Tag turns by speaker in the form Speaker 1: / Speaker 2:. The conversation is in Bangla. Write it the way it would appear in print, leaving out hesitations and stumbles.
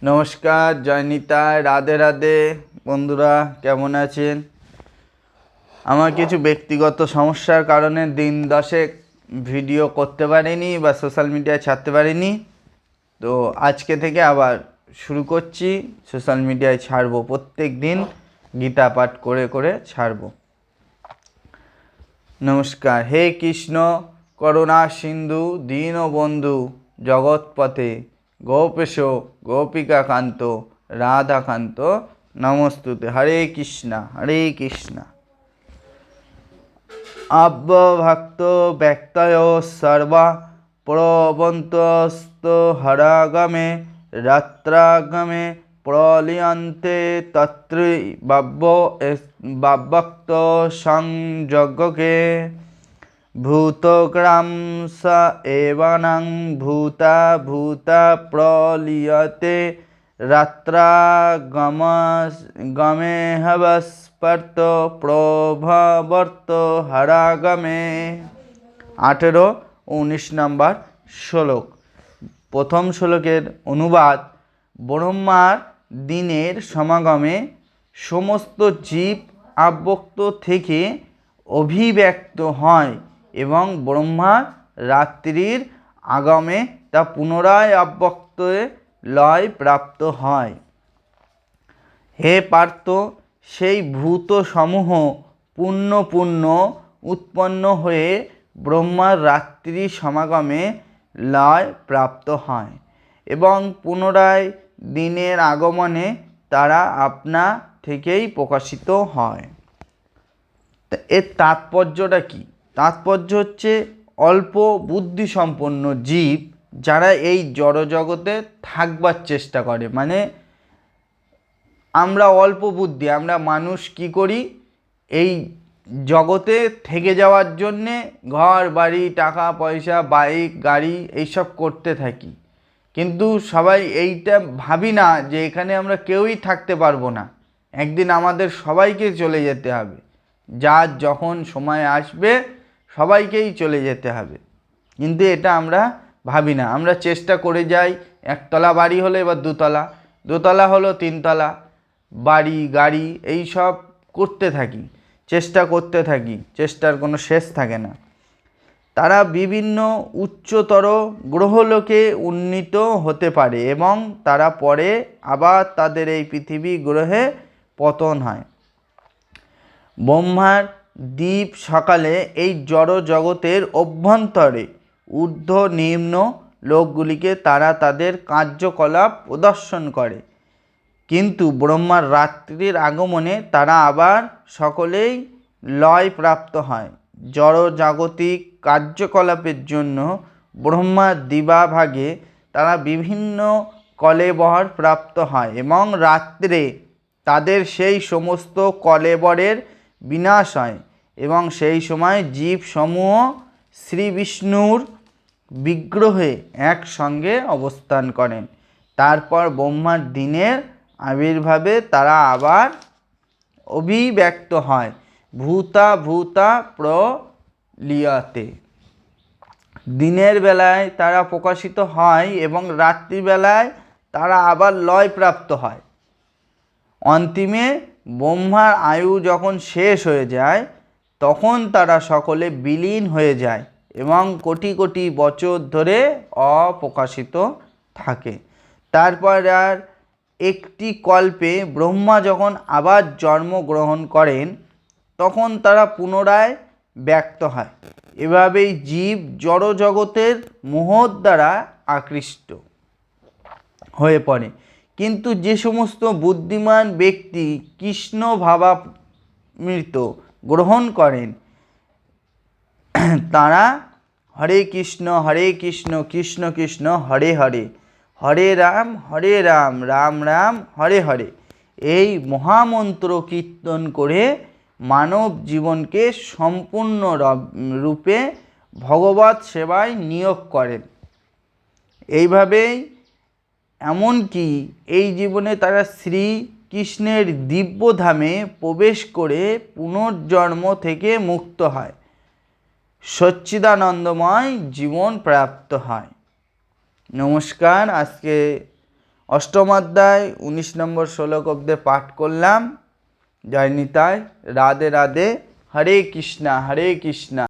Speaker 1: নমস্কার, জয় নিতাই, রাধে রাধে। বন্ধুরা কেমন আছেন? আমার কিছু ব্যক্তিগত সমস্যার কারণে দিন 10 ভিডিও করতে পারিনি বা সোশ্যাল মিডিয়ায় ছাড়তে পারিনি। তো আজকে থেকে আবার শুরু করছি, সোশ্যাল মিডিয়ায় ছাড়বো। প্রত্যেক দিন গীতা পাঠ করে করে ছাড়বো। নমস্কার। হে কৃষ্ণ করুণা সিন্ধু দীনবন্ধু জগৎপতে গোপেশ গোপিকা কান্ত রাধাকান্ত নমস্তুতে। হরে কৃষ্ণ হরে কৃষ্ণ। আব্যভক্ত ব্যক্তয় সর্বা প্রবন্তস্ত হরাগমে রাত্রাগমে প্রলিয়ন্তে তত্রী বাব্যক্ত সংযজ্ঞকে ভূতগ্রাম স এবানাং ভূতা ভূতা প্রলিয়তে রাত্রাগমে হবস্পর্ত প্রভবর্ত হরাগমে। 18-19 নম্বর শ্লোক। প্রথম শ্লোকের অনুবাদ: ব্রহ্মার দিনের সমাগমে সমস্ত জীব আব্যক্ত থেকে অভিব্যক্ত হয় এবং ব্রহ্মার রাত্রির আগমে তা পুনরায় আব্যক্তে লয় প্রাপ্ত হয়। হে পার্থ, সেই ভূতসমূহ পুণ্য পুণ্য উৎপন্ন হয়ে ব্রহ্মার রাত্রি সমাগমে লয় প্রাপ্ত হয় এবং পুনরায় দিনের আগমনে তারা আপনা থেকেই প্রকাশিত হয়। এর তাৎপর্যটা কি? তাৎপর্য হচ্ছে অল্প বুদ্ধিসম্পন্ন জীব যারা এই জড়জগতে থাকবার চেষ্টা করে, মানে আমরা অল্প বুদ্ধি, আমরা মানুষ কি করি, এই জগতে থেকে যাওয়ার জন্যে ঘর বাড়ি টাকা পয়সা বাইক গাড়ি এইসব করতে থাকি, কিন্তু সবাই এইটা ভাবি না যে এখানে আমরা কেউই থাকতে পারবো না, একদিন আমাদের সবাইকে চলে যেতে হবে। যার যখন সময় আসবে সবাইকেই চলে যেতে হবে, কিন্তু এটা আমরা ভাবি না। আমরা চেষ্টা করে যাই, একতলা বাড়ি হলে এবার দুতলা, দোতলা হলো তিনতলা, বাড়ি গাড়ি এই সব করতে থাকি, চেষ্টা করতে থাকি, চেষ্টার কোনো শেষ থাকে না। তারা বিভিন্ন উচ্চতর গ্রহলোকে উন্নীত হতে পারে এবং তারা পরে আবার তাদের এই পৃথিবী গ্রহে পতন হয়। ব্রহ্মার দ্বীপ সকালে এই জড় জগতের অভ্যন্তরে ঊর্ধ্ব নিম্ন লোকগুলিকে তারা তাদের কার্যকলাপ প্রদর্শন করে, কিন্তু ব্রহ্মার রাত্রির আগমনে তারা আবার সকলেই লয় প্রাপ্ত হয়। জড় জাগতিক কার্যকলাপের জন্য ব্রহ্মার দিবাভাগে তারা বিভিন্ন কলেবর প্রাপ্ত হয় এবং রাত্রে তাদের সেই সমস্ত কলেবরের বিনাশ হয় এবং সেই সময় জীবসমূহ শ্রী বিষ্ণুর বিগ্রহে একসঙ্গে অবস্থান করেন। তারপর ব্রহ্মার দিনের আবির্ভাবে তারা আবার অভিব্যক্ত হয় ভূতা ভূতা প্রলিয়তে। দিনের বেলায় তারা প্রকাশিত হয় এবং রাত্রিবেলায় তারা আবার লয় প্রাপ্ত হয়। অন্তিমে ব্রহ্মার আয়ু যখন শেষ হয়ে যায় তখন তারা সকলে বিলীন হয়ে যায় এবং কোটি কোটি বছর ধরে অপ্রকাশিত থাকে। তারপর আর একটি কল্পে ব্রহ্মা যখন আবার জন্মগ্রহণ করেন তখন তারা পুনরায় ব্যক্ত হয়। এভাবেই জীব জড়জগতের মোহর দ্বারা আকৃষ্ট হয়ে পড়ে, কিন্তু যে সমস্ত বুদ্ধিমান ব্যক্তি কৃষ্ণ ভাবামৃত গ্রহণ করেন তারা হরে কৃষ্ণ কৃষ্ণ কৃষ্ণ হরে হরে, হরে রাম রাম রাম হরে হরে এই মহামন্ত্র কীর্তন করে মানব জীবনকে সম্পূর্ণ রূপে ভগবৎ সেবায় নিয়োগ করেন। এইভাবেই এমনকি এই জীবনে তারা শ্রীকৃষ্ণের দিব্যধামে প্রবেশ করে পুনর্জন্ম থেকে মুক্ত হয়, সচ্চিদানন্দময় জীবন প্রাপ্ত হয়। নমস্কার। আজকে অষ্টম অধ্যায় 19 নম্বর শ্লোক অব্দে পাঠ করলাম। জয় নিতাই, রাধে রাধে, হরে কৃষ্ণা হরে কৃষ্ণা।